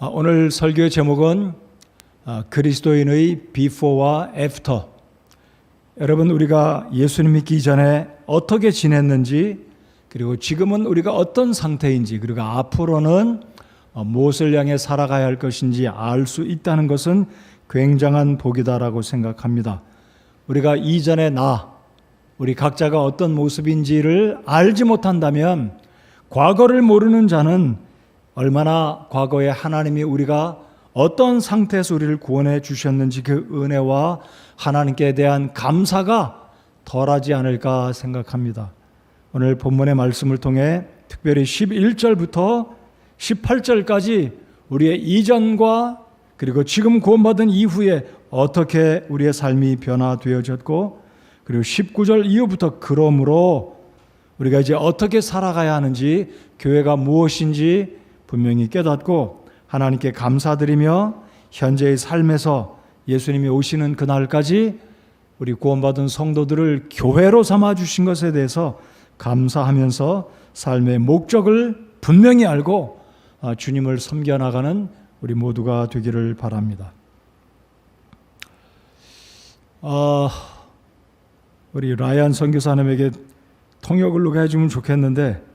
오늘 설교의 제목은 그리스도인의 비포와 애프터. 여러분, 우리가 예수님 믿기 전에 어떻게 지냈는지, 그리고 지금은 우리가 어떤 상태인지, 그리고 앞으로는 무엇을 향해 살아가야 할 것인지 알 수 있다는 것은 굉장한 복이다라고 생각합니다. 우리가 이전의 우리 각자가 어떤 모습인지를 알지 못한다면 과거를 모르는 자는 얼마나 과거에 하나님이 우리가 어떤 상태에서 우리를 구원해 주셨는지 그 은혜와 하나님께 대한 감사가 덜하지 않을까 생각합니다. 오늘 본문의 말씀을 통해 특별히 11절부터 18절까지 우리의 이전과 그리고 지금 구원받은 이후에 어떻게 우리의 삶이 변화되어졌고, 그리고 19절 이후부터 그러므로 우리가 이제 어떻게 살아가야 하는지, 교회가 무엇인지 분명히 깨닫고 하나님께 감사드리며 현재의 삶에서 예수님이 오시는 그날까지 우리 구원받은 성도들을 교회로 삼아 주신 것에 대해서 감사하면서 삶의 목적을 분명히 알고 주님을 섬겨나가는 우리 모두가 되기를 바랍니다. 우리 라이안 선교사님에게 통역을 누가 해주면 좋겠는데,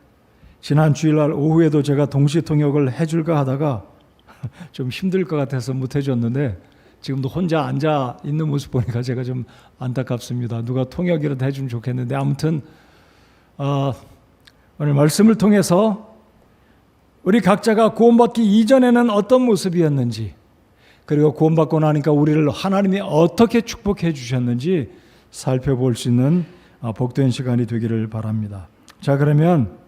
지난 주일날 오후에도 제가 동시 통역을 해줄까 하다가 좀 힘들 것 같아서 못 해줬는데, 지금도 혼자 앉아 있는 모습 보니까 제가 좀 안타깝습니다. 누가 통역이라도 해주면 좋겠는데, 아무튼 오늘 말씀을 통해서 우리 각자가 구원받기 이전에는 어떤 모습이었는지, 그리고 구원받고 나니까 우리를 하나님이 어떻게 축복해 주셨는지 살펴볼 수 있는 복된 시간이 되기를 바랍니다. 자, 그러면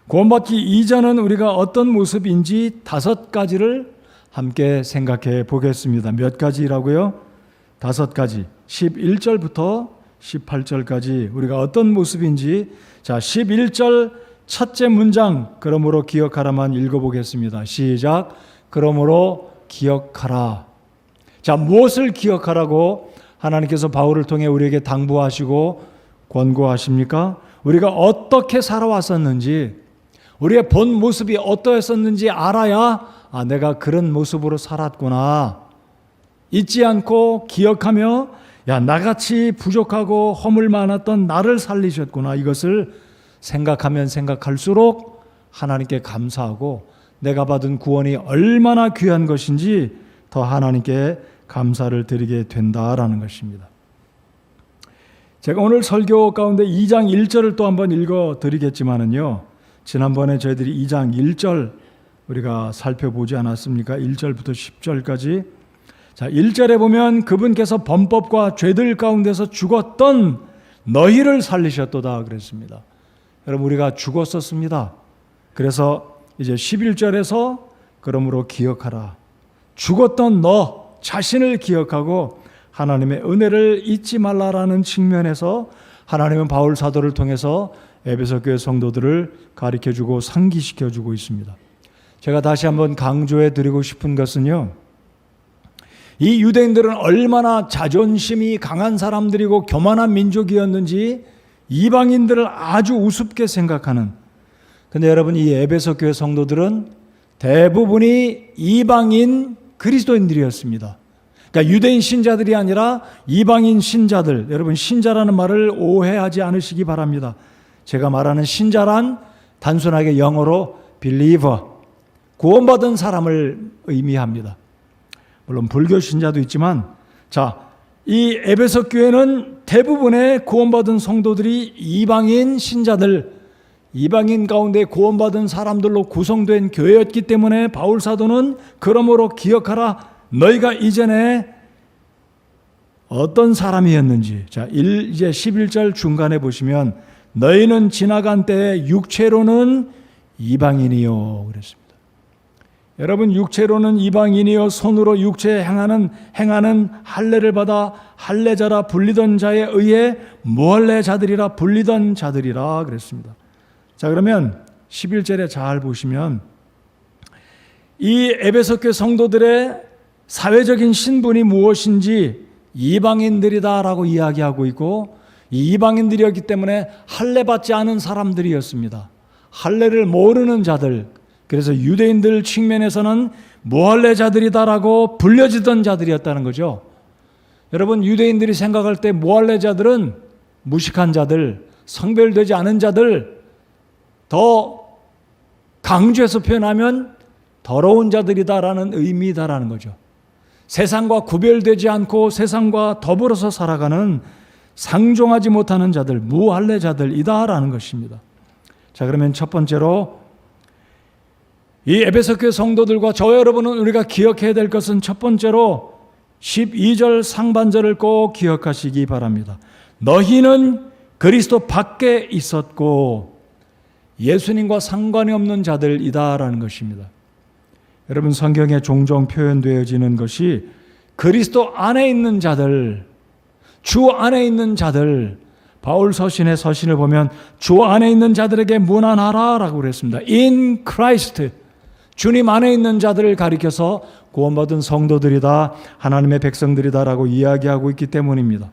구원받기 이전은 우리가 어떤 모습인지 5가지를 함께 생각해 보겠습니다. 몇 가지라고요? 5가지. 11절부터 18절까지 우리가 어떤 모습인지, 자, 11절 첫째 문장, 그러므로 기억하라만 읽어보겠습니다. 시작. 그러므로 기억하라. 자, 무엇을 기억하라고 하나님께서 바울을 통해 우리에게 당부하시고 권고하십니까? 우리가 어떻게 살아왔었는지, 우리의 본 모습이 어떠했었는지 알아야 내가 그런 모습으로 살았구나, 잊지 않고 기억하며 나같이 부족하고 허물 많았던 나를 살리셨구나, 이것을 생각하면 생각할수록 하나님께 감사하고 내가 받은 구원이 얼마나 귀한 것인지 더 하나님께 감사를 드리게 된다라는 것입니다. 제가 오늘 설교 가운데 2장 1절을 또 한번 읽어드리겠지만은요, 지난번에 저희들이 2장 1절 우리가 살펴보지 않았습니까? 1절부터 10절까지. 자, 1절에 보면 그분께서 범법과 죄들 가운데서 죽었던 너희를 살리셨도다 그랬습니다. 여러분, 우리가 죽었었습니다. 그래서 이제 11절에서 그러므로 기억하라. 죽었던 너 자신을 기억하고 하나님의 은혜를 잊지 말라라는 측면에서 하나님은 바울 사도를 통해서 에베소 교회 성도들을 가르쳐주고 상기시켜주고 있습니다. 제가 다시 한번 강조해 드리고 싶은 것은요, 이 유대인들은 얼마나 자존심이 강한 사람들이고 교만한 민족이었는지 이방인들을 아주 우습게 생각하는, 근데 여러분, 이 에베소 교회 성도들은 대부분이 이방인 그리스도인들이었습니다. 그러니까 유대인 신자들이 아니라 이방인 신자들. 여러분, 신자라는 말을 오해하지 않으시기 바랍니다. 제가 말하는 신자란 단순하게 영어로 believer, 구원받은 사람을 의미합니다. 물론 불교 신자도 있지만, 자, 이 에베소 교회는 대부분의 구원받은 성도들이 이방인 신자들, 이방인 가운데 구원받은 사람들로 구성된 교회였기 때문에 바울 사도는 그러므로 기억하라. 너희가 이전에 어떤 사람이었는지. 자, 이제 11절 중간에 보시면 너희는 지나간 때에 육체로는 이방인이요 그랬습니다. 여러분, 육체로는 이방인이요 손으로 육체에 행하는 할례를 받아 할례자라 불리던 자에 의해 무할례자들이라 불리던 자들이라 그랬습니다. 자, 그러면 11절에 잘 보시면 이 에베소 교회 성도들의 사회적인 신분이 무엇인지 이방인들이다라고 이야기하고 있고, 이 이방인들이었기 때문에 할례 받지 않은 사람들이었습니다. 할례를 모르는 자들, 그래서 유대인들 측면에서는 무할례자들이다라고 불려지던 자들이었다는 거죠. 여러분, 유대인들이 생각할 때 무할례자들은 무식한 자들, 성별되지 않은 자들, 더 강조해서 표현하면 더러운 자들이다라는 의미다라는 거죠. 세상과 구별되지 않고 세상과 더불어서 살아가는 상종하지 못하는 자들, 무할례자들이다라는 것입니다. 자, 그러면 첫 번째로 이 에베소 교회 성도들과 저 여러분은 우리가 기억해야 될 것은 첫 번째로 12절 상반절을 꼭 기억하시기 바랍니다. 너희는 그리스도 밖에 있었고 예수님과 상관이 없는 자들이다라는 것입니다. 여러분, 성경에 종종 표현되어지는 것이 그리스도 안에 있는 자들, 주 안에 있는 자들, 바울 서신의 서신을 보면 주 안에 있는 자들에게 문안하라라고 그랬습니다. In Christ, 주님 안에 있는 자들을 가리켜서 구원받은 성도들이다, 하나님의 백성들이다라고 이야기하고 있기 때문입니다.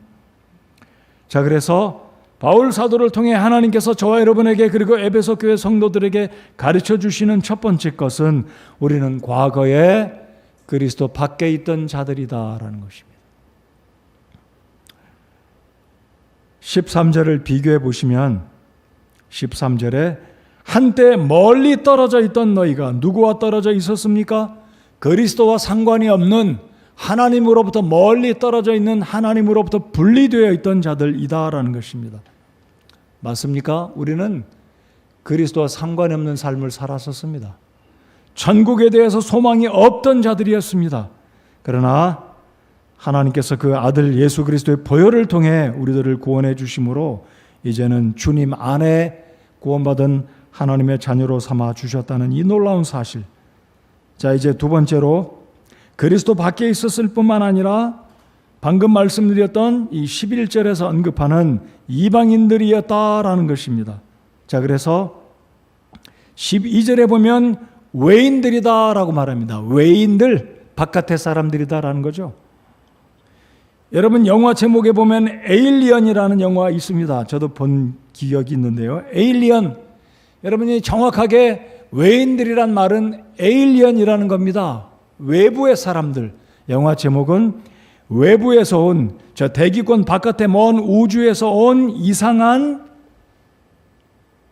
자, 그래서 바울 사도를 통해 하나님께서 저와 여러분에게 그리고 에베소 교회 성도들에게 가르쳐 주시는 첫 번째 것은 우리는 과거에 그리스도 밖에 있던 자들이다라는 것입니다. 13절을 비교해 보시면 13절에 한때 멀리 떨어져 있던 너희가 누구와 떨어져 있었습니까? 그리스도와 상관이 없는 하나님으로부터 멀리 떨어져 있는 하나님으로부터 분리되어 있던 자들이다라는 것입니다. 맞습니까? 우리는 그리스도와 상관이 없는 삶을 살았었습니다. 천국에 대해서 소망이 없던 자들이었습니다. 그러나 하나님께서 그 아들 예수 그리스도의 보혈을 통해 우리들을 구원해 주심으로 이제는 주님 안에 구원받은 하나님의 자녀로 삼아 주셨다는 이 놀라운 사실. 자, 이제 두 번째로 그리스도 밖에 있었을 뿐만 아니라 방금 말씀드렸던 이 11절에서 언급하는 이방인들이었다라는 것입니다. 자, 그래서 12절에 보면 외인들이다라고 말합니다. 외인들, 바깥의 사람들이다라는 거죠. 여러분, 영화 제목에 보면 에일리언이라는 영화 있습니다. 저도 본 기억이 있는데요. 에일리언, 여러분이 정확하게 외인들이란 말은 에일리언이라는 겁니다. 외부의 사람들. 영화 제목은 외부에서 온, 저 대기권 바깥의 먼 우주에서 온 이상한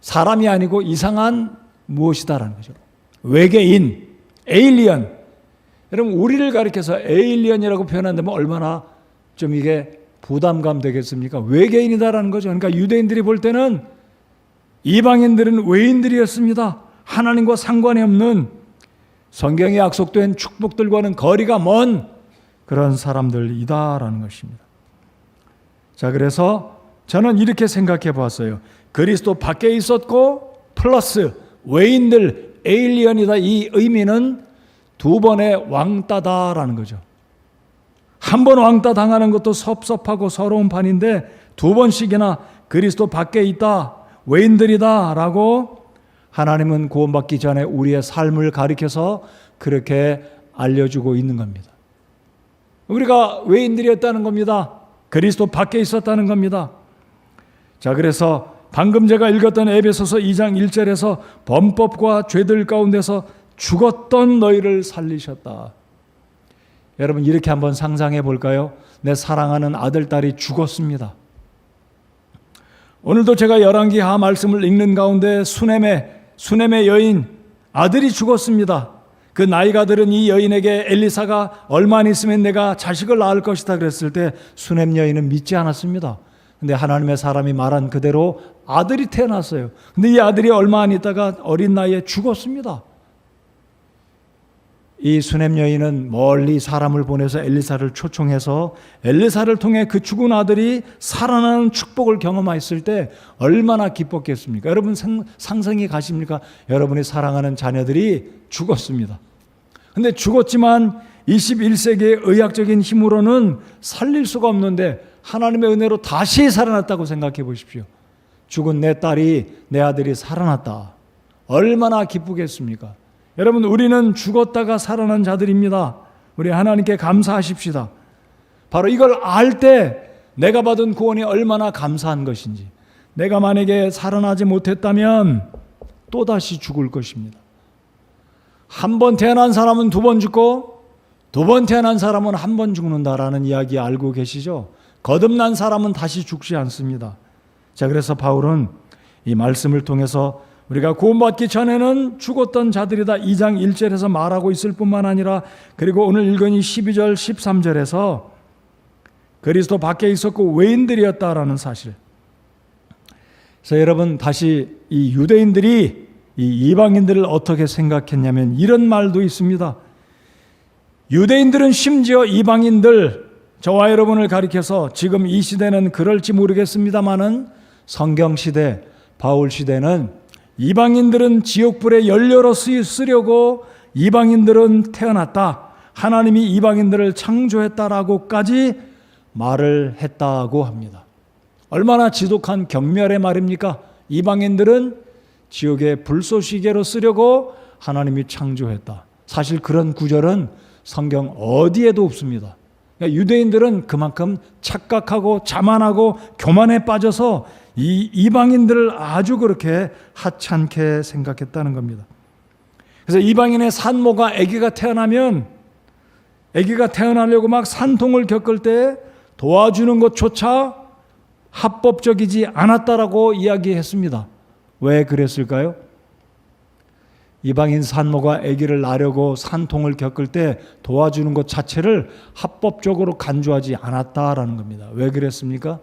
사람이 아니고 이상한 무엇이다라는 거죠. 외계인, 에일리언. 여러분, 우리를 가리켜서 에일리언이라고 표현한다면 얼마나 좀 이게 부담감 되겠습니까? 외계인이다라는 거죠. 그러니까 유대인들이 볼 때는 이방인들은 외인들이었습니다. 하나님과 상관이 없는, 성경에 약속된 축복들과는 거리가 먼 그런 사람들이다라는 것입니다. 자, 그래서 저는 이렇게 생각해 봤어요. 그리스도 밖에 있었고 플러스 외인들, 에일리언이다, 이 의미는 두 번의 왕따다라는 거죠. 한 번 왕따 당하는 것도 섭섭하고 서러운 판인데 두 번씩이나 그리스도 밖에 있다, 외인들이다 라고 하나님은 구원받기 전에 우리의 삶을 가리켜서 그렇게 알려주고 있는 겁니다. 우리가 외인들이었다는 겁니다. 그리스도 밖에 있었다는 겁니다. 자, 그래서 방금 제가 읽었던 에베소서 2장 1절에서 범법과 죄들 가운데서 죽었던 너희를 살리셨다. 여러분, 이렇게 한번 상상해 볼까요? 내 사랑하는 아들, 딸이 죽었습니다. 오늘도 제가 열왕기하 말씀을 읽는 가운데 수넴의 여인 아들이 죽었습니다. 그 나이가 들은 이 여인에게 엘리사가 얼마 안 있으면 내가 자식을 낳을 것이다 그랬을 때 수넴 여인은 믿지 않았습니다. 근데 하나님의 사람이 말한 그대로 아들이 태어났어요. 근데 이 아들이 얼마 안 있다가 어린 나이에 죽었습니다. 이 수넴 여인은 멀리 사람을 보내서 엘리사를 초청해서 엘리사를 통해 그 죽은 아들이 살아나는 축복을 경험했을 때 얼마나 기뻤겠습니까? 여러분 상상이 가십니까? 여러분이 사랑하는 자녀들이 죽었습니다. 근데 죽었지만 21세기의 의학적인 힘으로는 살릴 수가 없는데 하나님의 은혜로 다시 살아났다고 생각해 보십시오. 죽은 내 딸이, 내 아들이 살아났다. 얼마나 기쁘겠습니까? 여러분, 우리는 죽었다가 살아난 자들입니다. 우리 하나님께 감사하십시다. 바로 이걸 알 때 내가 받은 구원이 얼마나 감사한 것인지, 내가 만약에 살아나지 못했다면 또다시 죽을 것입니다. 한 번 태어난 사람은 두 번 죽고 두 번 태어난 사람은 한 번 죽는다라는 이야기 알고 계시죠? 거듭난 사람은 다시 죽지 않습니다. 자, 그래서 바울은 이 말씀을 통해서 우리가 구원받기 전에는 죽었던 자들이다 2장 1절에서 말하고 있을 뿐만 아니라, 그리고 오늘 읽은 이 12절 13절에서 그리스도 밖에 있었고 외인들이었다라는 사실. 그래서 여러분, 다시 이 유대인들이 이 이방인들을 어떻게 생각했냐면 이런 말도 있습니다. 유대인들은 심지어 이방인들, 저와 여러분을 가리켜서, 지금 이 시대는 그럴지 모르겠습니다마는 성경 시대, 바울 시대는 이방인들은 지옥불에 연료로 쓰려고 이방인들은 태어났다, 하나님이 이방인들을 창조했다라고까지 말을 했다고 합니다. 얼마나 지독한 경멸의 말입니까? 이방인들은 지옥의 불쏘시개로 쓰려고 하나님이 창조했다. 사실 그런 구절은 성경 어디에도 없습니다. 그러니까 유대인들은 그만큼 착각하고 자만하고 교만에 빠져서 이 이방인들을 아주 그렇게 하찮게 생각했다는 겁니다. 그래서 이방인의 산모가 아기가 태어나면, 아기가 태어나려고 막 산통을 겪을 때 도와주는 것조차 합법적이지 않았다라고 이야기했습니다. 왜 그랬을까요? 이방인 산모가 아기를 낳으려고 산통을 겪을 때 도와주는 것 자체를 합법적으로 간주하지 않았다라는 겁니다. 왜 그랬습니까?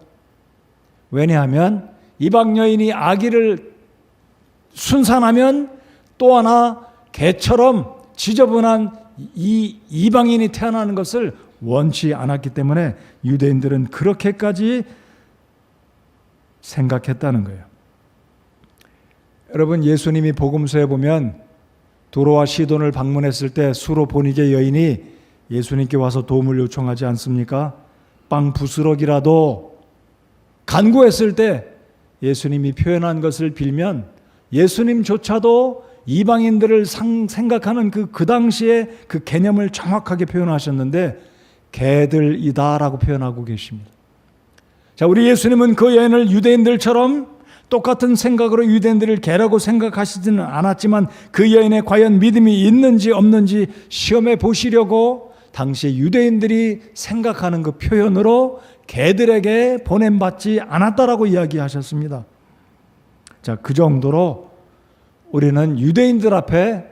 왜냐하면 이방 여인이 아기를 순산하면 또 하나 개처럼 지저분한 이 이방인이 태어나는 것을 원치 않았기 때문에 유대인들은 그렇게까지 생각했다는 거예요. 여러분, 예수님이 복음서에 보면 도로와 시돈을 방문했을 때 수로보니게 여인이 예수님께 와서 도움을 요청하지 않습니까? 빵 부스럭이라도 간구했을 때 예수님이 표현한 것을 빌면 예수님조차도 이방인들을 생각하는 그 당시에 그 개념을 정확하게 표현하셨는데 개들이다라고 표현하고 계십니다. 자, 우리 예수님은 그 여인을 유대인들처럼 똑같은 생각으로 유대인들을 개라고 생각하시지는 않았지만 그 여인에 과연 믿음이 있는지 없는지 시험해 보시려고 당시 유대인들이 생각하는 그 표현으로 개들에게 보냄받지 않았다라고 이야기하셨습니다. 자, 그 정도로 우리는 유대인들 앞에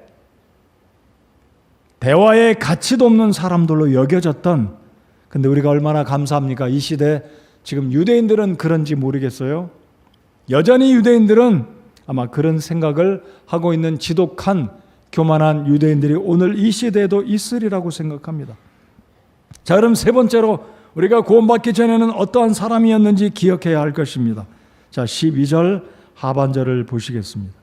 대화의 가치도 없는 사람들로 여겨졌던, 근데 우리가 얼마나 감사합니까? 이 시대 지금 유대인들은 그런지 모르겠어요. 여전히 유대인들은 아마 그런 생각을 하고 있는 지독한 교만한 유대인들이 오늘 이 시대에도 있으리라고 생각합니다. 자, 그럼 세 번째로 우리가 구원받기 전에는 어떠한 사람이었는지 기억해야 할 것입니다. 자, 12절 하반절을 보시겠습니다.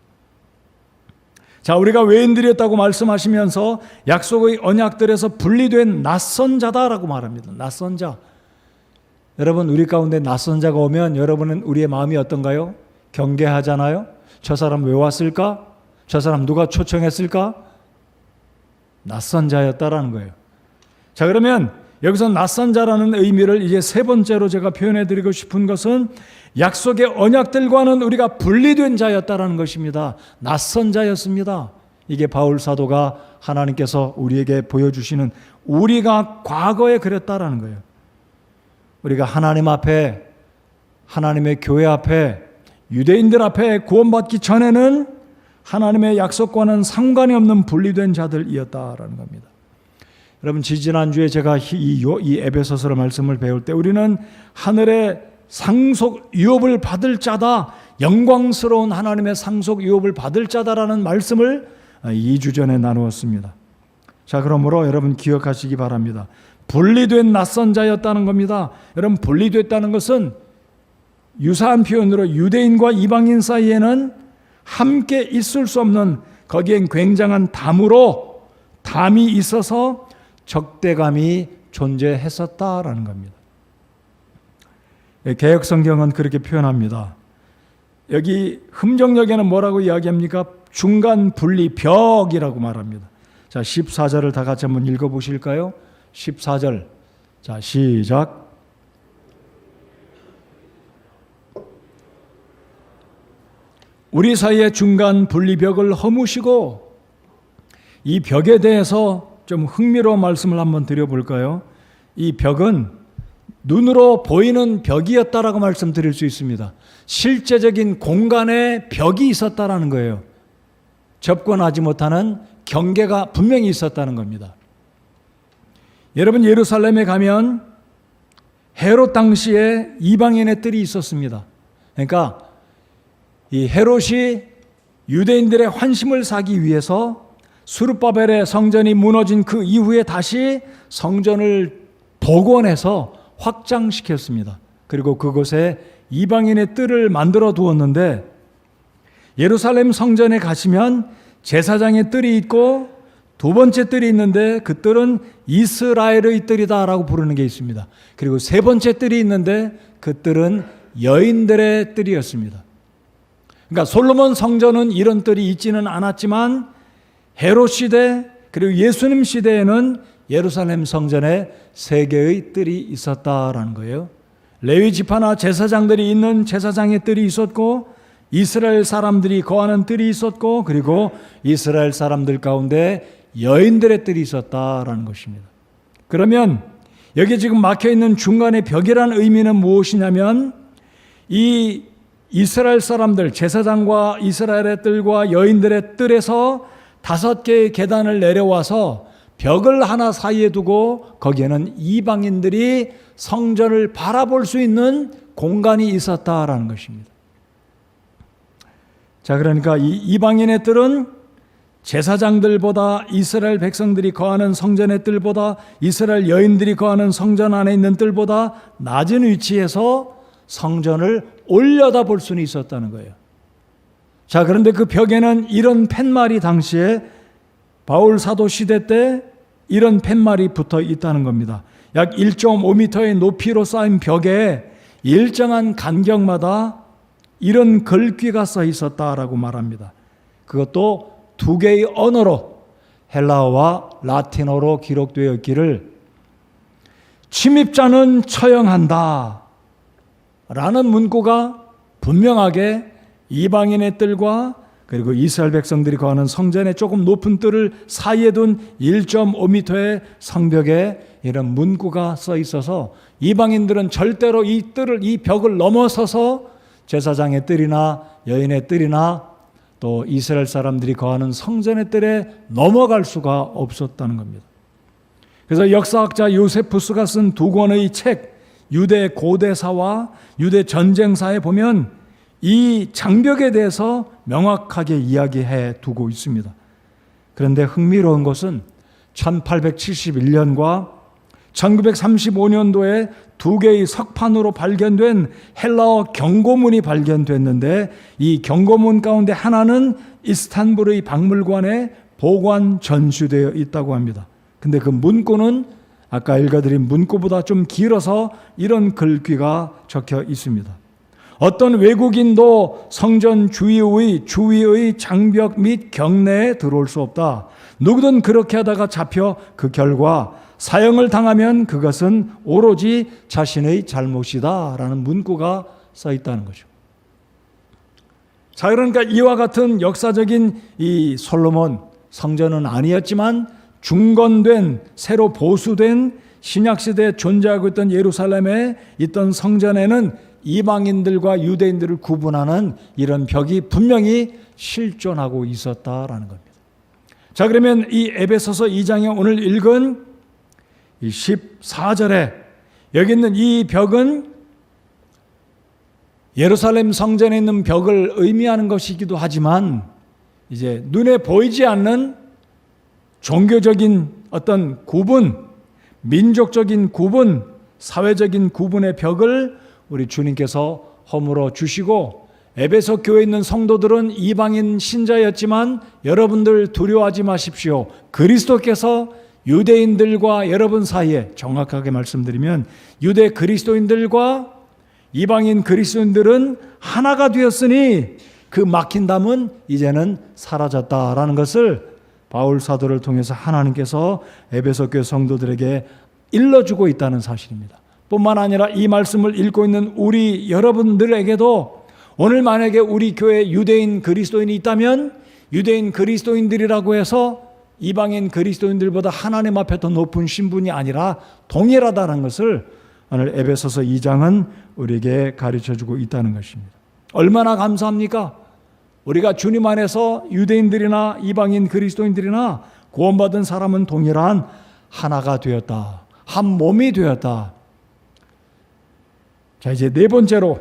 자, 우리가 외인들이었다고 말씀하시면서 약속의 언약들에서 분리된 낯선 자다라고 말합니다. 낯선 자. 여러분, 우리 가운데 낯선 자가 오면 여러분은 우리의 마음이 어떤가요? 경계하잖아요. 저 사람 왜 왔을까? 저 사람 누가 초청했을까? 낯선 자였다라는 거예요. 자, 그러면 여기서 낯선 자라는 의미를 이제 세 번째로 제가 표현해 드리고 싶은 것은 약속의 언약들과는 우리가 분리된 자였다라는 것입니다. 낯선 자였습니다. 이게 바울 사도가 하나님께서 우리에게 보여주시는, 우리가 과거에 그랬다라는 거예요. 우리가 하나님 앞에, 하나님의 교회 앞에, 유대인들 앞에 구원받기 전에는 하나님의 약속과는 상관이 없는 분리된 자들이었다라는 겁니다. 여러분, 지지난주에 제가 이 에베소서의 말씀을 배울 때 우리는 하늘의 상속 유업을 받을 자다, 영광스러운 하나님의 상속 유업을 받을 자다라는 말씀을 2주 전에 나누었습니다. 자, 그러므로 여러분 기억하시기 바랍니다. 분리된 낯선 자였다는 겁니다. 여러분, 분리됐다는 것은 유사한 표현으로 유대인과 이방인 사이에는 함께 있을 수 없는, 거기엔 굉장한 담이 있어서 적대감이 존재했었다라는 겁니다. 개역 성경은 그렇게 표현합니다. 여기 흠정역에는 뭐라고 이야기합니까? 중간 분리 벽이라고 말합니다. 자, 14절을 다 같이 한번 읽어보실까요? 14절. 자, 시작. 우리 사이의 중간 분리벽을 허무시고 이 벽에 대해서 좀 흥미로운 말씀을 한번 드려볼까요? 이 벽은 눈으로 보이는 벽이었다라고 말씀드릴 수 있습니다. 실제적인 공간에 벽이 있었다라는 거예요. 접근하지 못하는 경계가 분명히 있었다는 겁니다. 여러분, 예루살렘에 가면 헤롯 당시에 이방인의 뜰이 있었습니다. 그러니까 이 헤롯이 유대인들의 환심을 사기 위해서 스룹바벨의 성전이 무너진 그 이후에 다시 성전을 복원해서 확장시켰습니다. 그리고 그곳에 이방인의 뜰을 만들어 두었는데, 예루살렘 성전에 가시면 제사장의 뜰이 있고 두 번째 뜰이 있는데 그 뜰은 이스라엘의 뜰이다라고 부르는 게 있습니다. 그리고 세 번째 뜰이 있는데 그 뜰은 여인들의 뜰이었습니다. 그러니까 솔로몬 성전은 이런 뜰이 있지는 않았지만 헤롯 시대 그리고 예수님 시대에는 예루살렘 성전에 세 개의 뜰이 있었다라는 거예요. 레위 지파나 제사장들이 있는 제사장의 뜰이 있었고, 이스라엘 사람들이 거하는 뜰이 있었고, 그리고 이스라엘 사람들 가운데 여인들의 뜰이 있었다라는 것입니다. 그러면 여기 지금 막혀있는 중간의 벽이라는 의미는 무엇이냐면, 이 이스라엘 사람들, 제사장과 이스라엘의 뜰과 여인들의 뜰에서 5개의 계단을 내려와서 벽을 하나 사이에 두고 거기에는 이방인들이 성전을 바라볼 수 있는 공간이 있었다라는 것입니다. 자, 그러니까 이 이방인의 뜰은 제사장들보다, 이스라엘 백성들이 거하는 성전의 뜰보다, 이스라엘 여인들이 거하는 성전 안에 있는 뜰보다 낮은 위치에서 성전을 올려다 볼 수는 있었다는 거예요. 자, 그런데 그 벽에는 이런 팻말이 당시에 바울 사도 시대 때 이런 팻말이 붙어 있다는 겁니다. 약 1.5m의 높이로 쌓인 벽에 일정한 간격마다 이런 글귀가 써 있었다라고 말합니다. 그것도 2개의 언어로, 헬라어와 라틴어로 기록되어 있기를, 침입자는 처형한다 라는 문구가 분명하게 이방인의 뜰과 그리고 이스라엘 백성들이 거하는 성전의 조금 높은 뜰을 사이에 둔 1.5m의 성벽에 이런 문구가 써 있어서 이방인들은 절대로 이 뜰을, 이 벽을 넘어서서 제사장의 뜰이나 여인의 뜰이나 또 이스라엘 사람들이 거하는 성전의 뜰에 넘어갈 수가 없었다는 겁니다. 그래서 역사학자 요세푸스가 쓴 2권의 책, 유대 고대사와 유대 전쟁사에 보면 이 장벽에 대해서 명확하게 이야기해 두고 있습니다. 그런데 흥미로운 것은 1871년과 1935년도에 2개의 석판으로 발견된 헬라어 경고문이 발견됐는데, 이 경고문 가운데 하나는 이스탄불의 박물관에 보관 전시되어 있다고 합니다. 근데 그 문구는 아까 읽어드린 문구보다 좀 길어서 이런 글귀가 적혀 있습니다. 어떤 외국인도 성전 주위의 장벽 및 경내에 들어올 수 없다. 누구든 그렇게 하다가 잡혀 그 결과 사형을 당하면 그것은 오로지 자신의 잘못이다 라는 문구가 써 있다는 거죠. 자, 그러니까 이와 같은 역사적인 이 솔로몬 성전은 아니었지만 중건된, 새로 보수된 신약시대에 존재하고 있던 예루살렘에 있던 성전에는 이방인들과 유대인들을 구분하는 이런 벽이 분명히 실존하고 있었다라는 겁니다. 자, 그러면 이 에베소서 2장에 오늘 읽은 이 14절에 여기 있는 이 벽은 예루살렘 성전에 있는 벽을 의미하는 것이기도 하지만, 이제 눈에 보이지 않는 종교적인 어떤 구분, 민족적인 구분, 사회적인 구분의 벽을 우리 주님께서 허물어 주시고, 에베소 교회에 있는 성도들은 이방인 신자였지만 여러분들 두려워하지 마십시오. 그리스도께서 유대인들과 여러분 사이에, 정확하게 말씀드리면 유대 그리스도인들과 이방인 그리스도인들은 하나가 되었으니 그 막힌 담은 이제는 사라졌다라는 것을 바울 사도를 통해서 하나님께서 에베소 교회 성도들에게 일러주고 있다는 사실입니다. 뿐만 아니라 이 말씀을 읽고 있는 우리 여러분들에게도 오늘 만약에 우리 교회에 유대인 그리스도인이 있다면 유대인 그리스도인들이라고 해서 이방인 그리스도인들보다 하나님 앞에 더 높은 신분이 아니라 동일하다는 것을 오늘 에베소서 2장은 우리에게 가르쳐주고 있다는 것입니다. 얼마나 감사합니까? 우리가 주님 안에서 유대인들이나 이방인 그리스도인들이나 구원받은 사람은 동일한 하나가 되었다. 한 몸이 되었다. 자, 이제 네 번째로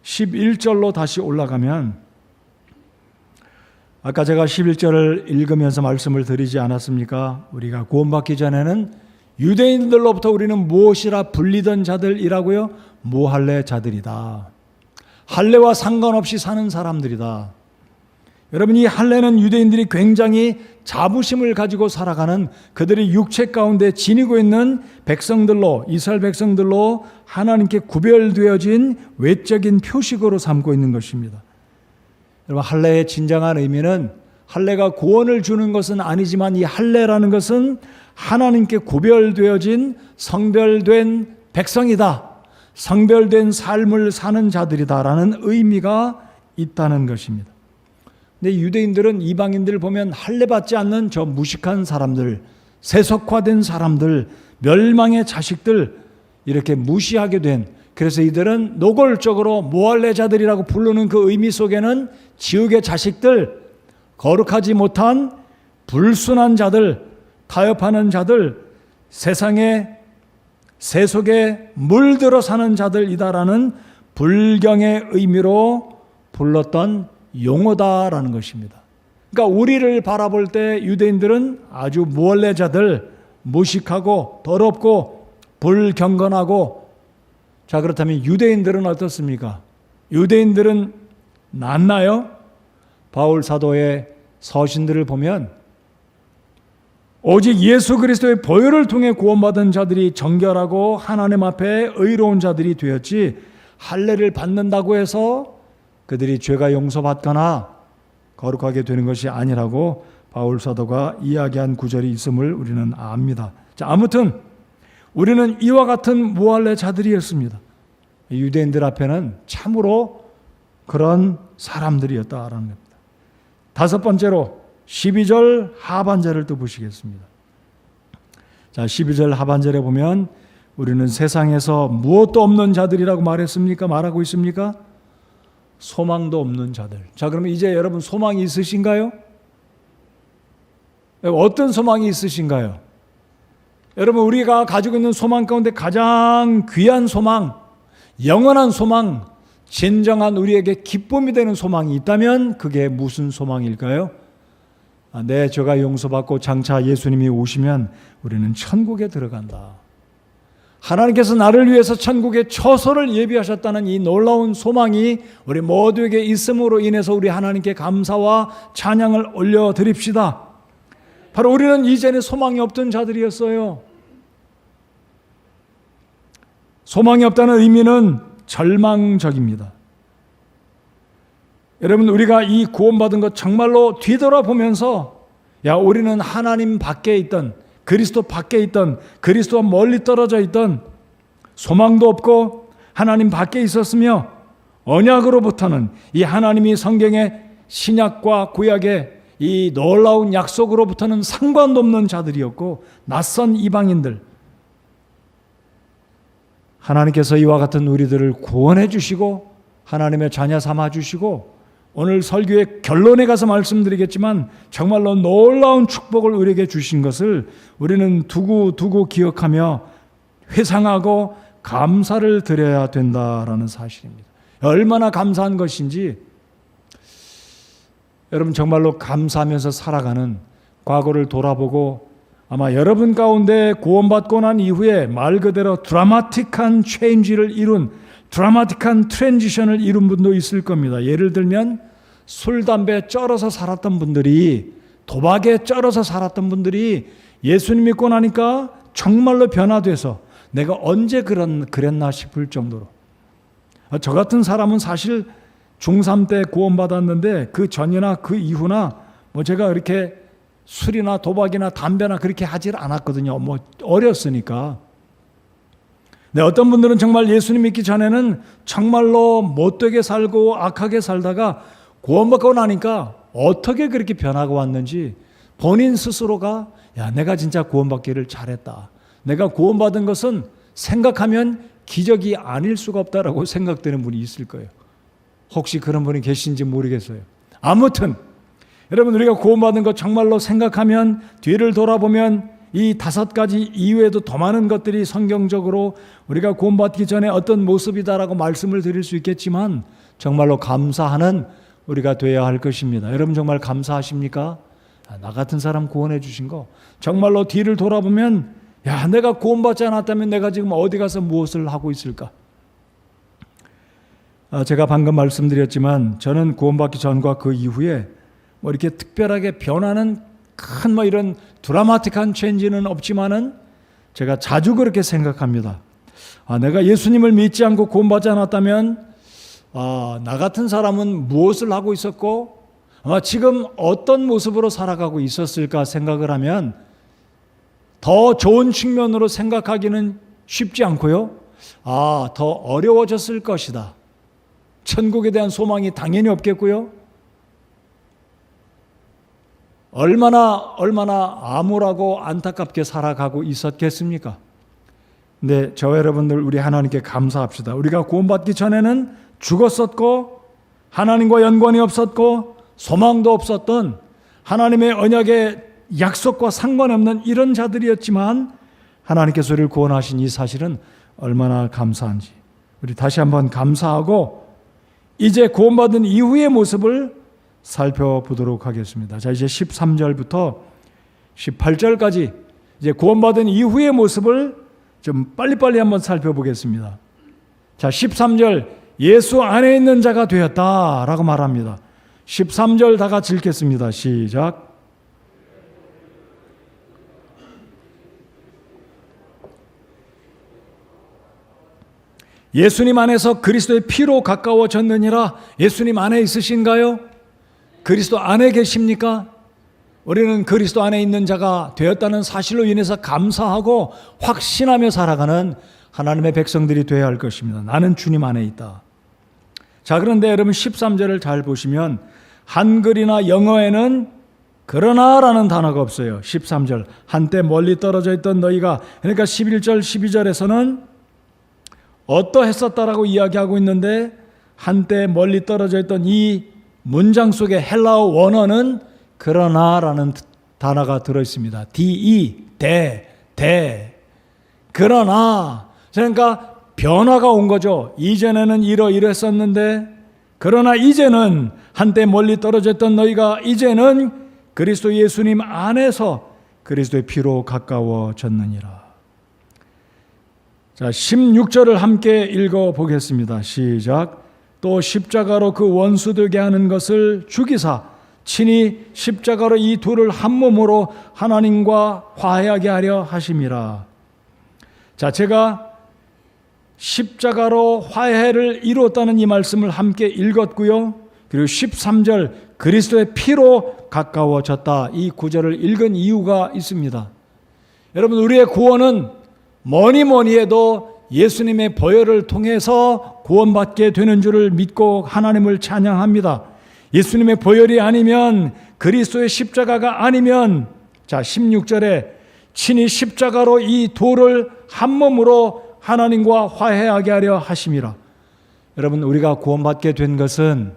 11절로 다시 올라가면, 아까 제가 11절을 읽으면서 말씀을 드리지 않았습니까? 우리가 구원받기 전에는 유대인들로부터 우리는 무엇이라 불리던 자들이라고요? 무할례 자들이다. 할례와 상관없이 사는 사람들이다. 여러분, 이 할례는 유대인들이 굉장히 자부심을 가지고 살아가는, 그들이 육체 가운데 지니고 있는 백성들로, 이스라엘 백성들로 하나님께 구별되어진 외적인 표식으로 삼고 있는 것입니다. 여러분, 할례의 진정한 의미는, 할례가 구원을 주는 것은 아니지만 이 할례라는 것은 하나님께 구별되어진 성별된 백성이다, 성별된 삶을 사는 자들이다라는 의미가 있다는 것입니다. 근데 유대인들은 이방인들 보면 할례 받지 않는 저 무식한 사람들, 세속화된 사람들, 멸망의 자식들, 이렇게 무시하게 된, 그래서 이들은 노골적으로 무할례자들이라고 부르는 그 의미 속에는 지옥의 자식들, 거룩하지 못한 불순한 자들, 타협하는 자들, 세상의 세속에 물들어 사는 자들이다라는 불경의 의미로 불렀던 용어다라는 것입니다. 그러니까 우리를 바라볼 때 유대인들은 아주 무할례자들, 무식하고 더럽고 불경건하고, 자, 그렇다면 유대인들은 어떻습니까? 유대인들은 낫나요? 바울 사도의 서신들을 보면 오직 예수 그리스도의 보혈을 통해 구원받은 자들이 정결하고 하나님 앞에 의로운 자들이 되었지, 할례를 받는다고 해서 그들이 죄가 용서받거나 거룩하게 되는 것이 아니라고 바울 사도가 이야기한 구절이 있음을 우리는 압니다. 자, 아무튼 우리는 이와 같은 무할례 자들이었습니다. 유대인들 앞에는 참으로 그런 사람들이었다라는 겁니다. 다섯 번째로 12절 하반절을 또 보시겠습니다. 자, 12절 하반절에 보면 우리는 세상에서 무엇도 없는 자들이라고 말하고 있습니까? 소망도 없는 자들. 자, 그러면 이제 여러분 소망이 있으신가요? 어떤 소망이 있으신가요? 여러분, 우리가 가지고 있는 소망 가운데 가장 귀한 소망, 영원한 소망, 진정한 우리에게 기쁨이 되는 소망이 있다면 그게 무슨 소망일까요? 내 죄가 용서받고 장차 예수님이 오시면 우리는 천국에 들어간다. 하나님께서 나를 위해서 천국의 처소를 예비하셨다는 이 놀라운 소망이 우리 모두에게 있음으로 인해서 우리 하나님께 감사와 찬양을 올려드립시다. 바로 우리는 이전에 소망이 없던 자들이었어요. 소망이 없다는 의미는 절망적입니다. 여러분, 우리가 이 구원받은 것 정말로 뒤돌아보면서, 야, 우리는 하나님 밖에 있던, 그리스도 밖에 있던, 그리스도와 멀리 떨어져 있던, 소망도 없고 하나님 밖에 있었으며 언약으로부터는 이 하나님이 성경의 신약과 구약의 이 놀라운 약속으로부터는 상관도 없는 자들이었고 낯선 이방인들, 하나님께서 이와 같은 우리들을 구원해 주시고 하나님의 자녀 삼아 주시고, 오늘 설교의 결론에 가서 말씀드리겠지만 정말로 놀라운 축복을 우리에게 주신 것을 우리는 두고 기억하며 회상하고 감사를 드려야 된다라는 사실입니다. 얼마나 감사한 것인지, 여러분 정말로 감사하면서 살아가는, 과거를 돌아보고 아마 여러분 가운데 구원받고 난 이후에 말 그대로 드라마틱한 체인지를 이룬, 드라마틱한 트랜지션을 이룬 분도 있을 겁니다. 예를 들면 술, 담배 쩔어서 살았던 분들이, 도박에 쩔어서 살았던 분들이 예수님 믿고 나니까 정말로 변화돼서 내가 언제 그랬나 싶을 정도로, 저 같은 사람은 사실 중3 때 구원받았는데 그 전이나 그 이후나 제가 이렇게 술이나 도박이나 담배나 그렇게 하질 않았거든요. 어렸으니까. 네, 어떤 분들은 정말 예수님 믿기 전에는 정말로 못되게 살고 악하게 살다가 구원받고 나니까 어떻게 그렇게 변화가 왔는지 본인 스스로가 내가 진짜 구원받기를 잘했다. 내가 구원받은 것은 생각하면 기적이 아닐 수가 없다라고 생각되는 분이 있을 거예요. 혹시 그런 분이 계신지 모르겠어요. 아무튼 여러분, 우리가 구원받은 것 정말로 생각하면 뒤를 돌아보면 이 5가지 이외에도 더 많은 것들이 성경적으로 우리가 구원받기 전에 어떤 모습이다라고 말씀을 드릴 수 있겠지만 정말로 감사하는 우리가 되어야 할 것입니다. 여러분 정말 감사하십니까? 나 같은 사람 구원해 주신 거 정말로 뒤를 돌아보면 내가 구원받지 않았다면 내가 지금 어디 가서 무엇을 하고 있을까? 제가 방금 말씀드렸지만 저는 구원받기 전과 그 이후에 이렇게 특별하게 변하는 큰 이런 드라마틱한 체인지는 없지만은 제가 자주 그렇게 생각합니다. 내가 예수님을 믿지 않고 구원받지 않았다면 나 같은 사람은 무엇을 하고 있었고 지금 어떤 모습으로 살아가고 있었을까 생각을 하면 더 좋은 측면으로 생각하기는 쉽지 않고요. 더 어려워졌을 것이다. 천국에 대한 소망이 당연히 없겠고요. 얼마나 암울하고 안타깝게 살아가고 있었겠습니까? 근데 저와 여러분들 우리 하나님께 감사합시다. 우리가 구원받기 전에는 죽었었고 하나님과 연관이 없었고 소망도 없었던 하나님의 언약의 약속과 상관없는 이런 자들이었지만 하나님께서 우리를 구원하신 이 사실은 얼마나 감사한지 우리 다시 한번 감사하고 이제 구원받은 이후의 모습을 살펴보도록 하겠습니다. 자, 이제 13절부터 18절까지 이제 구원받은 이후의 모습을 좀 빨리빨리 한번 살펴보겠습니다. 자, 13절 예수 안에 있는 자가 되었다라고 말합니다. 13절 다 같이 읽겠습니다. 시작. 예수님 안에서 그리스도의 피로 가까워졌느니라. 예수님 안에 있으신가요? 그리스도 안에 계십니까? 우리는 그리스도 안에 있는 자가 되었다는 사실로 인해서 감사하고 확신하며 살아가는 하나님의 백성들이 되어야 할 것입니다. 나는 주님 안에 있다. 자, 그런데 여러분 13절을 잘 보시면 한글이나 영어에는 그러나라는 단어가 없어요. 13절 한때 멀리 떨어져 있던 너희가, 그러니까 11절 12절에서는 어떠했었다라고 이야기하고 있는데 한때 멀리 떨어져 있던 이 문장 속에 헬라어 원어는 그러나라는 단어가 들어있습니다. 그러나, 그러니까 변화가 온 거죠. 이전에는 이러이러했었는데 그러나 이제는 한때 멀리 떨어졌던 너희가 이제는 그리스도 예수님 안에서 그리스도의 피로 가까워졌느니라. 자, 16절을 함께 읽어보겠습니다. 시작. 또 십자가로 그 원수 되게 하는 것을 죽이사 친히 십자가로 이 둘을 한 몸으로 하나님과 화해하게 하려 하심이라. 자, 제가 십자가로 화해를 이루었다는 이 말씀을 함께 읽었고요. 그리고 13절 그리스도의 피로 가까워졌다, 이 구절을 읽은 이유가 있습니다. 여러분, 우리의 구원은 뭐니 해도 예수님의 보혈을 통해서 구원받게 되는 줄을 믿고 하나님을 찬양합니다. 예수님의 보혈이 아니면, 그리스도의 십자가가 아니면, 자 16절에 친히 십자가로 이 돌을 한 몸으로 하나님과 화해하게 하려 하심이라. 여러분, 우리가 구원받게 된 것은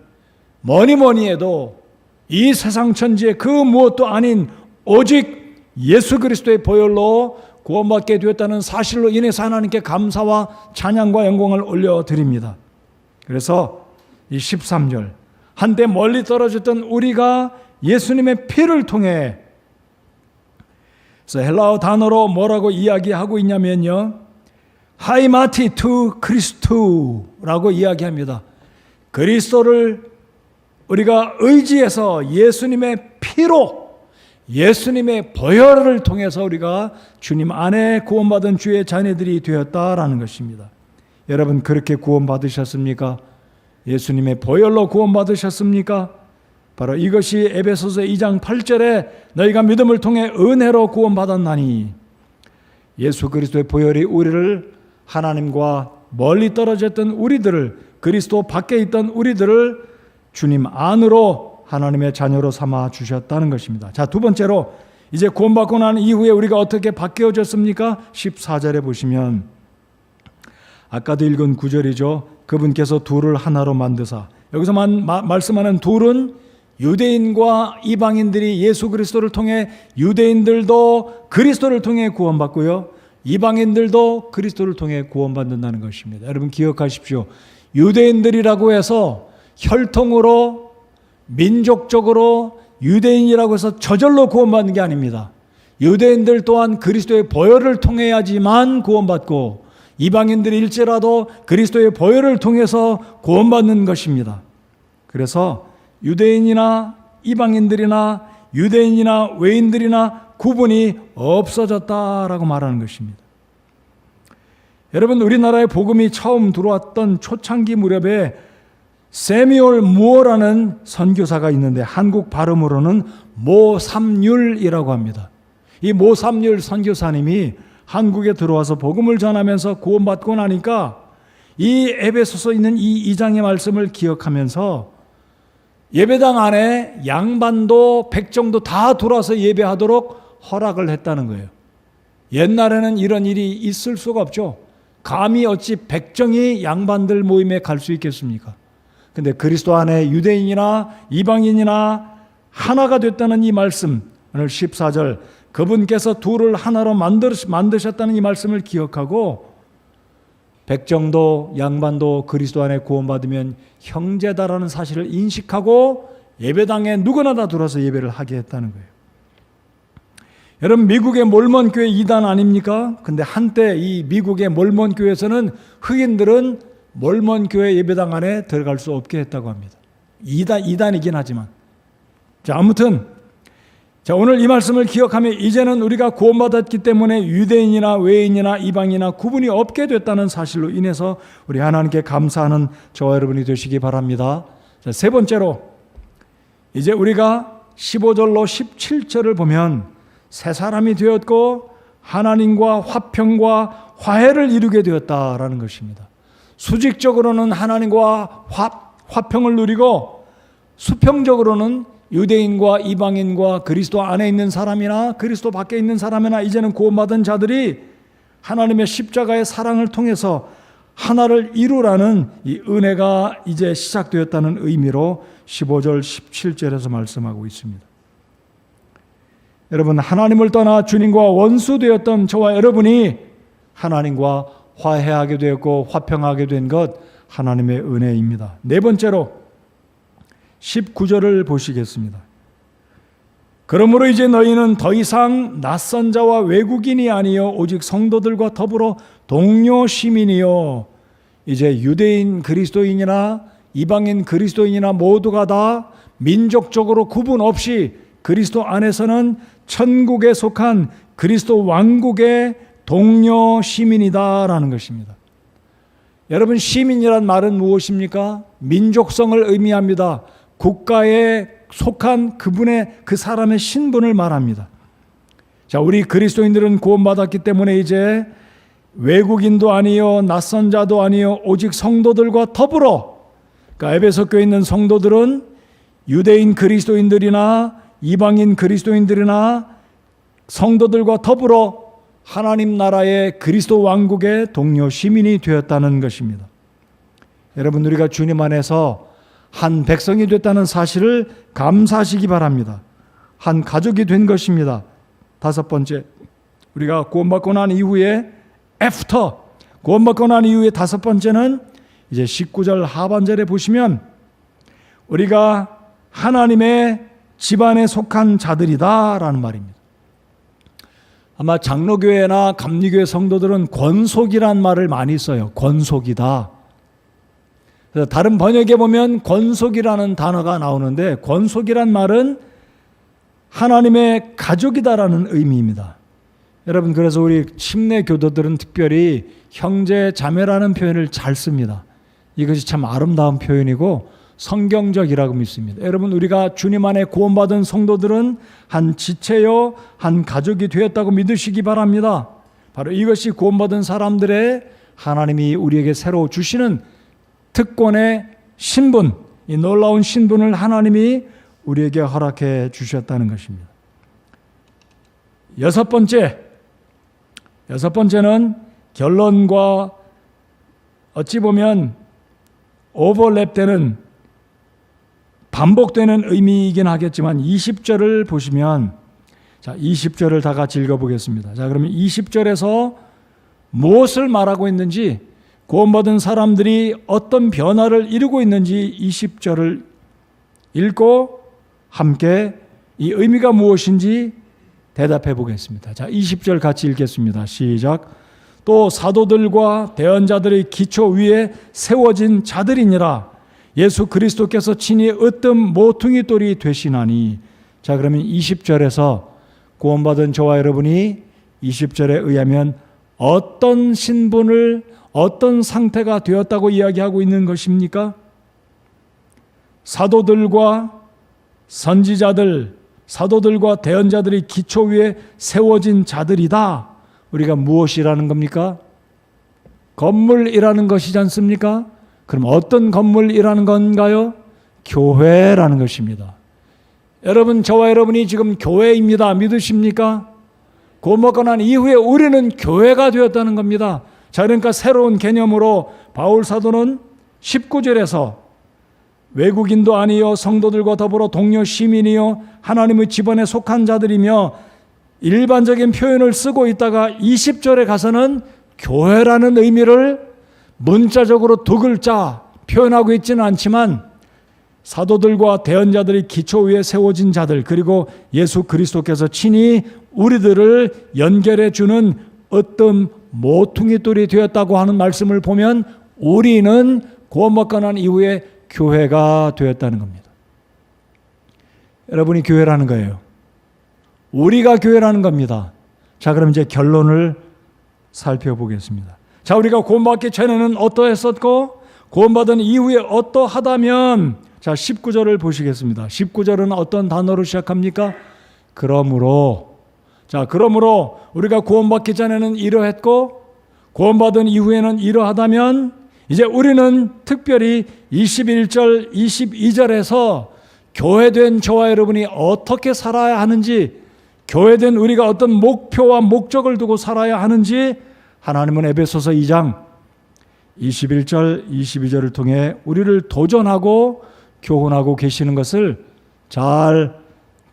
뭐니 해도 이 세상 천지의 그 무엇도 아닌 오직 예수 그리스도의 보혈로 구원받게 되었다는 사실로 인해서 하나님께 감사와 찬양과 영광을 올려드립니다. 그래서 이 13절 한때 멀리 떨어졌던 우리가 예수님의 피를 통해, 그래서 헬라어 단어로 뭐라고 이야기하고 있냐면요, 하이마티 투 크리스투라고 이야기합니다. 그리스도를 우리가 의지해서 예수님의 피로, 예수님의 보혈을 통해서 우리가 주님 안에 구원받은 주의 자녀들이 되었다라는 것입니다. 여러분, 그렇게 구원받으셨습니까? 예수님의 보혈로 구원받으셨습니까? 바로 이것이 에베소서 2장 8절에 너희가 믿음을 통해 은혜로 구원받았나니, 예수 그리스도의 보혈이 우리를, 하나님과 멀리 떨어졌던 우리들을, 그리스도 밖에 있던 우리들을 주님 안으로 하나님의 자녀로 삼아 주셨다는 것입니다. 자, 두 번째로 이제 구원받고 난 이후에 우리가 어떻게 바뀌어졌습니까? 14절에 보시면 아까도 읽은 9절이죠. 그분께서 둘을 하나로 만드사. 여기서 말씀하는 둘은 유대인과 이방인들이 예수 그리스도를 통해 유대인들도 그리스도를 통해 구원받고요. 이방인들도 그리스도를 통해 구원받는다는 것입니다. 여러분 기억하십시오. 유대인들이라고 해서 혈통으로 민족적으로 유대인이라고 해서 저절로 구원받는 게 아닙니다. 유대인들 또한 그리스도의 보혈을 통해야지만 구원받고 이방인들일지라도 그리스도의 보혈을 통해서 구원받는 것입니다. 그래서 유대인이나 이방인들이나 유대인이나 외인들이나 구분이 없어졌다라고 말하는 것입니다. 여러분 우리나라에 복음이 처음 들어왔던 초창기 무렵에 세미올 무어라는 선교사가 있는데 한국 발음으로는 모삼률이라고 합니다. 이 모삼률 선교사님이 한국에 들어와서 복음을 전하면서 구원받고 나니까 이 에베소서 있는 이 2장의 말씀을 기억하면서 예배당 안에 양반도 백정도 다 들어와서 예배하도록 허락을 했다는 거예요. 옛날에는 이런 일이 있을 수가 없죠. 감히 어찌 백정이 양반들 모임에 갈 수 있겠습니까? 근데 그리스도 안에 유대인이나 이방인이나 하나가 됐다는 이 말씀, 오늘 14절 그분께서 둘을 하나로 만드셨다는 이 말씀을 기억하고 백정도 양반도 그리스도 안에 구원받으면 형제다라는 사실을 인식하고 예배당에 누구나 다 들어서 예배를 하게 했다는 거예요. 여러분 미국의 몰몬교회 이단 아닙니까? 근데 한때 이 미국의 몰몬교회에서는 흑인들은 몰몬교회 예배당 안에 들어갈 수 없게 했다고 합니다. 이단이긴 하지만. 자, 아무튼 자, 오늘 이 말씀을 기억하면 이제는 우리가 구원받았기 때문에 유대인이나 외인이나 이방이나 구분이 없게 됐다는 사실로 인해서 우리 하나님께 감사하는 저와 여러분이 되시기 바랍니다. 자, 세 번째로 이제 우리가 15절로 17절을 보면 새 사람이 되었고 하나님과 화평과 화해를 이루게 되었다라는 것입니다. 수직적으로는 하나님과 화평을 누리고 수평적으로는 유대인과 이방인과 그리스도 안에 있는 사람이나 그리스도 밖에 있는 사람이나 이제는 구원받은 자들이 하나님의 십자가의 사랑을 통해서 하나를 이루라는 이 은혜가 이제 시작되었다는 의미로 15절 17절에서 말씀하고 있습니다. 여러분 하나님을 떠나 주님과 원수되었던 저와 여러분이 하나님과 화해하게 되었고 화평하게 된 것 하나님의 은혜입니다. 네 번째로 19절을 보시겠습니다. 그러므로 이제 너희는 더 이상 낯선 자와 외국인이 아니요 오직 성도들과 더불어 동료 시민이요 이제 유대인 그리스도인이나 이방인 그리스도인이나 모두가 다 민족적으로 구분 없이 그리스도 안에서는 천국에 속한 그리스도 왕국의 동료 시민이다라는 것입니다. 여러분 시민이란 말은 무엇입니까? 민족성을 의미합니다. 국가에 속한 그분의 그 사람의 신분을 말합니다. 자, 우리 그리스도인들은 구원받았기 때문에 이제 외국인도 아니요 낯선 자도 아니요 오직 성도들과 더불어 그러니까 에베소 교회에 있는 성도들은 유대인 그리스도인들이나 이방인 그리스도인들이나 성도들과 더불어 하나님 나라의 그리스도 왕국의 동료 시민이 되었다는 것입니다. 여러분 우리가 주님 안에서 한 백성이 됐다는 사실을 감사하시기 바랍니다. 한 가족이 된 것입니다. 다섯 번째, 우리가 구원받고 난 이후에 구원받고 난 이후에 다섯 번째는 이제 19절 하반절에 보시면 우리가 하나님의 집안에 속한 자들이다라는 말입니다. 아마 장로교회나 감리교회 성도들은 권속이란 말을 많이 써요. 권속이다. 그래서 다른 번역에 보면 권속이라는 단어가 나오는데 권속이란 말은 하나님의 가족이다라는 의미입니다. 여러분 그래서 우리 침례 교도들은 특별히 형제 자매라는 표현을 잘 씁니다. 이것이 참 아름다운 표현이고 성경적이라고 믿습니다. 여러분 우리가 주님 안에 구원받은 성도들은 한 지체요 한 가족이 되었다고 믿으시기 바랍니다. 바로 이것이 구원받은 사람들의 하나님이 우리에게 새로 주시는 특권의 신분, 이 놀라운 신분을 하나님이 우리에게 허락해 주셨다는 것입니다. 여섯 번째는 결론과 어찌 보면 오버랩되는 반복되는 의미이긴 하겠지만 20절을 보시면, 자, 20절을 다 같이 읽어보겠습니다. 자, 그러면 20절에서 무엇을 말하고 있는지, 구원받은 사람들이 어떤 변화를 이루고 있는지 20절을 읽고 함께 이 의미가 무엇인지 대답해 보겠습니다. 자, 20절 같이 읽겠습니다. 시작. 또 사도들과 대언자들의 기초 위에 세워진 자들이니라. 예수 그리스도께서 친히 으뜸 모퉁이 돌이 되시나니. 자, 그러면 20절에서 구원받은 저와 여러분이 20절에 의하면 어떤 신분을, 어떤 상태가 되었다고 이야기하고 있는 것입니까? 사도들과 선지자들, 사도들과 대언자들이 기초 위에 세워진 자들이다. 우리가 무엇이라는 겁니까? 건물이라는 것이지 않습니까? 그럼 어떤 건물이라는 건가요? 교회라는 것입니다. 여러분, 저와 여러분이 지금 교회입니다. 믿으십니까? 구원받고 난 이후에 우리는 교회가 되었다는 겁니다. 자, 그러니까 새로운 개념으로 바울 사도는 19절에서 외국인도 아니요 성도들과 더불어 동료 시민이요 하나님의 집안에 속한 자들이며 일반적인 표현을 쓰고 있다가 20절에 가서는 교회라는 의미를 문자적으로 두 글자 표현하고 있지는 않지만 사도들과 대언자들이 기초 위에 세워진 자들, 그리고 예수 그리스도께서 친히 우리들을 연결해 주는 어떤 모퉁이 돌이 되었다고 하는 말씀을 보면 우리는 구원받고 난 이후에 교회가 되었다는 겁니다. 여러분이 교회라는 거예요. 우리가 교회라는 겁니다. 자, 그럼 이제 결론을 살펴보겠습니다. 자, 우리가 구원받기 전에는 어떠했었고 구원받은 이후에 어떠하다면, 자, 19절을 보시겠습니다. 19절은 어떤 단어로 시작합니까? 그러므로. 자, 그러므로 우리가 구원받기 전에는 이러했고 구원받은 이후에는 이러하다면, 이제 우리는 특별히 21절, 22절에서 교회된 저와 여러분이 어떻게 살아야 하는지, 교회된 우리가 어떤 목표와 목적을 두고 살아야 하는지 하나님은 에베소서 2장 21절, 22절을 통해 우리를 도전하고 교훈하고 계시는 것을 잘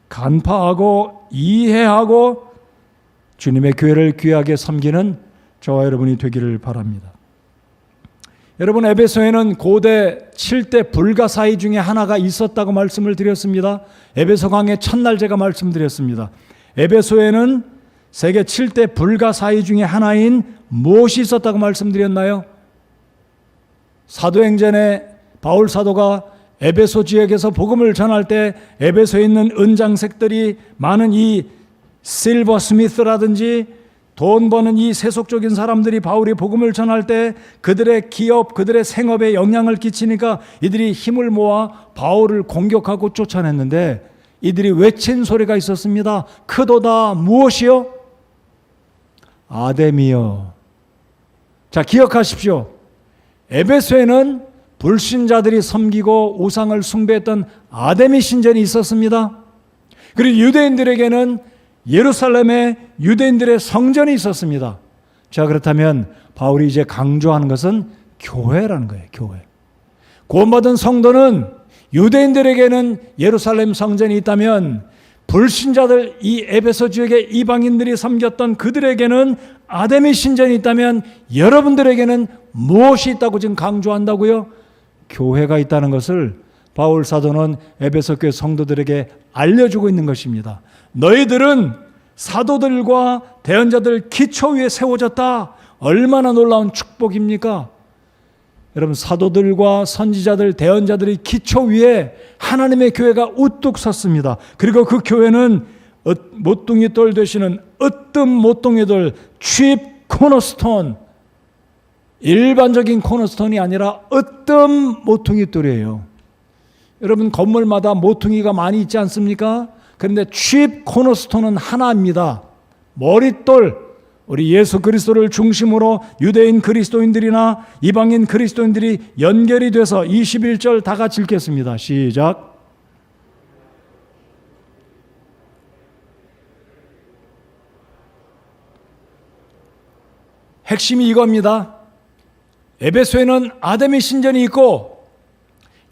간파하고 이해하고 주님의 교회를 귀하게 섬기는 저와 여러분이 되기를 바랍니다. 여러분, 에베소에는 고대 7대 불가사의 중에 하나가 있었다고 말씀을 드렸습니다. 에베소 강의 첫날 제가 말씀드렸습니다. 에베소에는 세계 7대 불가사의 중에 하나인 무엇이 있었다고 말씀드렸나요? 사도행전에 바울 사도가 에베소 지역에서 복음을 전할 때 에베소에 있는 은장색들이 많은 이 실버 스미스라든지 돈 버는 이 세속적인 사람들이 바울이 복음을 전할 때 그들의 기업, 그들의 생업에 영향을 끼치니까 이들이 힘을 모아 바울을 공격하고 쫓아냈는데 이들이 외친 소리가 있었습니다. 크도다 무엇이요? 아데미요. 자, 기억하십시오. 에베소에는 불신자들이 섬기고 우상을 숭배했던 아데미 신전이 있었습니다. 그리고 유대인들에게는 예루살렘에 유대인들의 성전이 있었습니다. 자, 그렇다면 바울이 이제 강조하는 것은 교회라는 거예요. 교회. 구원받은 성도는 유대인들에게는 예루살렘 성전이 있다면 불신자들, 이 에베소 지역의 이방인들이 섬겼던 그들에게는 아데미 신전이 있다면 여러분들에게는 무엇이 있다고 지금 강조한다고요? 교회가 있다는 것을 바울 사도는 에베소 교회 성도들에게 알려주고 있는 것입니다. 너희들은 사도들과 대언자들 기초 위에 세워졌다. 얼마나 놀라운 축복입니까? 여러분, 사도들과 선지자들, 대언자들이 기초 위에 하나님의 교회가 우뚝 섰습니다. 그리고 그 교회는 모퉁이 돌 되시는 으뜸 모퉁이 돌, 칩 코너스톤, 일반적인 코너스톤이 아니라 으뜸 모퉁이 돌이에요. 여러분, 건물마다 모퉁이가 많이 있지 않습니까? 그런데 칩 코너스톤은 하나입니다. 머릿돌, 우리 예수 그리스도를 중심으로 유대인 그리스도인들이나 이방인 그리스도인들이 연결이 돼서 21절 다 같이 읽겠습니다. 시작. 핵심이 이겁니다. 에베소에는 아담의 신전이 있고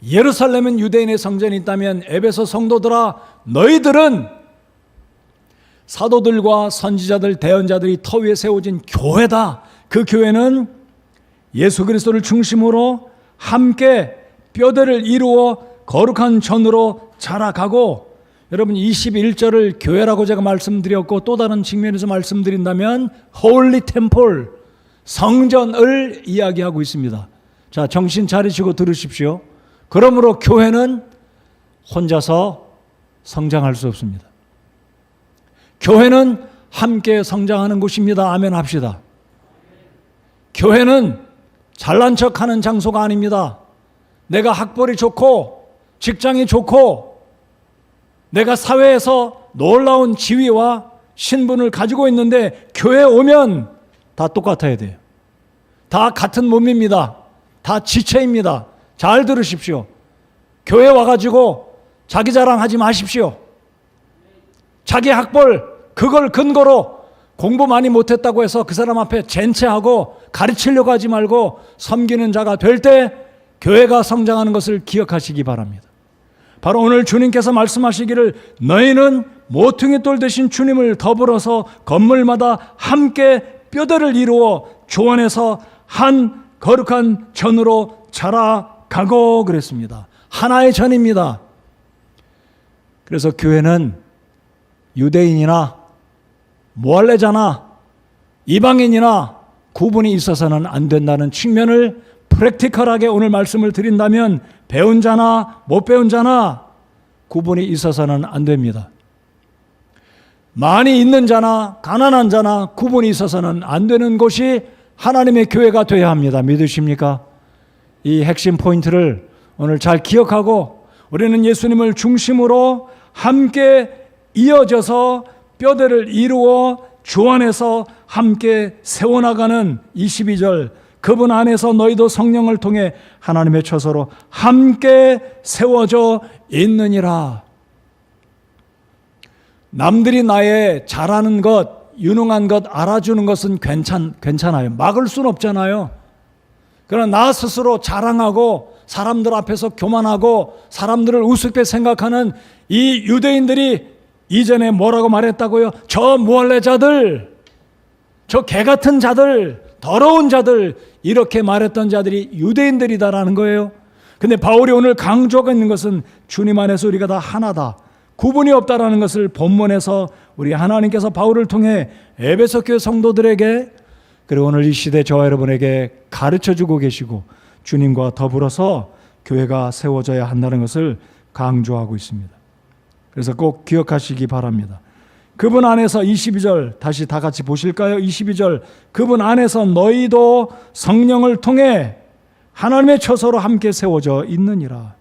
예루살렘은 유대인의 성전이 있다면 에베소 성도들아, 너희들은 사도들과 선지자들, 대언자들이 터 위에 세워진 교회다. 그 교회는 예수 그리스도를 중심으로 함께 뼈대를 이루어 거룩한 전으로 자라가고, 여러분 21절을 교회라고 제가 말씀드렸고, 또 다른 측면에서 말씀드린다면 홀리 템플, 성전을 이야기하고 있습니다. 자, 정신 차리시고 들으십시오. 그러므로 교회는 혼자서 성장할 수 없습니다. 교회는 함께 성장하는 곳입니다. 아멘 합시다. 교회는 잘난 척하는 장소가 아닙니다. 내가 학벌이 좋고 직장이 좋고 내가 사회에서 놀라운 지위와 신분을 가지고 있는데 교회에 오면 다 똑같아야 돼요. 다 같은 몸입니다. 다 지체입니다. 잘 들으십시오. 교회 와가지고 자기 자랑하지 마십시오. 자기 학벌, 그걸 근거로 공부 많이 못했다고 해서 그 사람 앞에 젠체하고 가르치려고 하지 말고 섬기는 자가 될 때 교회가 성장하는 것을 기억하시기 바랍니다. 바로 오늘 주님께서 말씀하시기를 너희는 모퉁이 돌 되신 주님을 더불어서 건물마다 함께 뼈대를 이루어 조원해서 한 거룩한 전으로 자라가고 그랬습니다. 하나의 전입니다. 그래서 교회는 유대인이나 무할례자나 이방인이나 구분이 있어서는 안 된다는 측면을 프랙티컬하게 오늘 말씀을 드린다면 배운 자나 못 배운 자나 구분이 있어서는 안 됩니다. 많이 있는 자나 가난한 자나 구분이 있어서는 안 되는 곳이 하나님의 교회가 되어야 합니다. 믿으십니까? 이 핵심 포인트를 오늘 잘 기억하고 우리는 예수님을 중심으로 함께 이어져서 뼈대를 이루어 주 안에서 함께 세워나가는 22절, 그분 안에서 너희도 성령을 통해 하나님의 처소로 함께 세워져 있느니라. 남들이 나의 잘하는 것, 유능한 것 알아주는 것은 괜찮아요. 막을 수는 없잖아요. 그러나 나 스스로 자랑하고 사람들 앞에서 교만하고 사람들을 우습게 생각하는 이 유대인들이 이전에 뭐라고 말했다고요? 저 무할례자들, 저 개같은 자들, 더러운 자들, 이렇게 말했던 자들이 유대인들이다라는 거예요. 근데 바울이 오늘 강조하고 있는 것은 주님 안에서 우리가 다 하나다, 구분이 없다라는 것을 본문에서 우리 하나님께서 바울을 통해 에베소 교회 성도들에게, 그리고 오늘 이 시대 저와 여러분에게 가르쳐주고 계시고 주님과 더불어서 교회가 세워져야 한다는 것을 강조하고 있습니다. 그래서 꼭 기억하시기 바랍니다. 그분 안에서 22절 다시 다 같이 보실까요? 22절, 그분 안에서 너희도 성령을 통해 하나님의 처소로 함께 세워져 있느니라.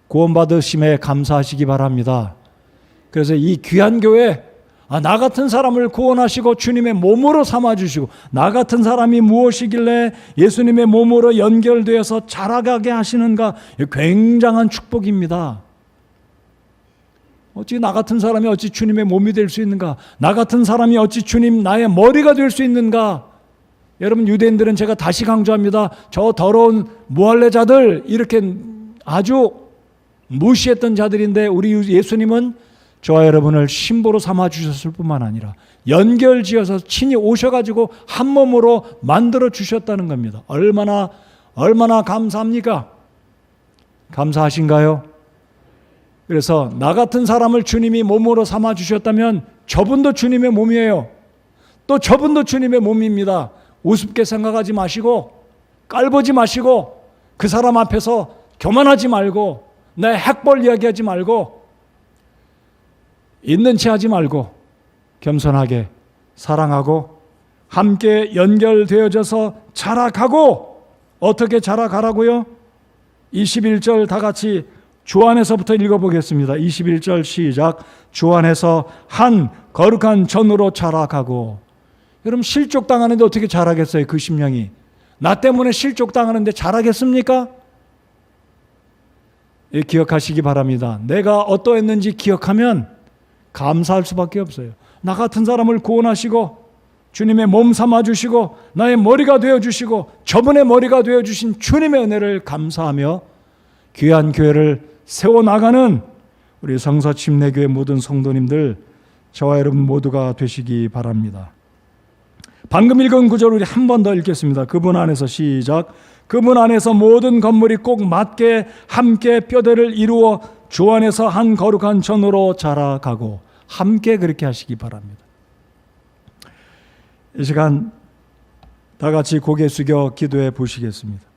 구원받으심에 감사하시기 바랍니다. 그래서 이 귀한 교회, 나 같은 사람을 구원하시고 주님의 몸으로 삼아주시고 나 같은 사람이 무엇이길래 예수님의 몸으로 연결되어서 자라가게 하시는가, 굉장한 축복입니다. 어찌 나 같은 사람이 어찌 주님의 몸이 될 수 있는가? 나 같은 사람이 어찌 주님 나의 머리가 될 수 있는가? 여러분, 유대인들은 제가 다시 강조합니다. 저 더러운 무할례자들, 이렇게 아주 무시했던 자들인데 우리 예수님은 저와 여러분을 신보로 삼아주셨을 뿐만 아니라 연결지어서 친히 오셔가지고 한 몸으로 만들어 주셨다는 겁니다. 얼마나 감사합니까? 감사하신가요? 그래서 나 같은 사람을 주님이 몸으로 삼아주셨다면 저분도 주님의 몸이에요. 또 저분도 주님의 몸입니다. 우습게 생각하지 마시고 깔보지 마시고 그 사람 앞에서 교만하지 말고 내 학벌 이야기하지 말고 있는 채 하지 말고 겸손하게 사랑하고 함께 연결되어져서 자라가고, 어떻게 자라가라고요? 21절 다 같이 주 안에서부터 읽어보겠습니다. 21절 시작. 주 안에서 한 거룩한 전으로 자라가고. 여러분, 실족당하는데 어떻게 자라겠어요? 그 심령이 나 때문에 실족당하는데 자라겠습니까? 예, 기억하시기 바랍니다. 내가 어떠했는지 기억하면 감사할 수밖에 없어요. 나 같은 사람을 구원하시고 주님의 몸 삼아 주시고 나의 머리가 되어 주시고 저분의 머리가 되어 주신 주님의 은혜를 감사하며 귀한 교회를 세워나가는 우리 성서 침례교회 모든 성도님들, 저와 여러분 모두가 되시기 바랍니다. 방금 읽은 구절 우리 한 번 더 읽겠습니다. 그분 안에서 시작. 그분 안에서 모든 건물이 꼭 맞게 함께 뼈대를 이루어 주 안에서 한 거룩한 전으로 자라가고, 함께 그렇게 하시기 바랍니다. 이 시간 다 같이 고개 숙여 기도해 보시겠습니다.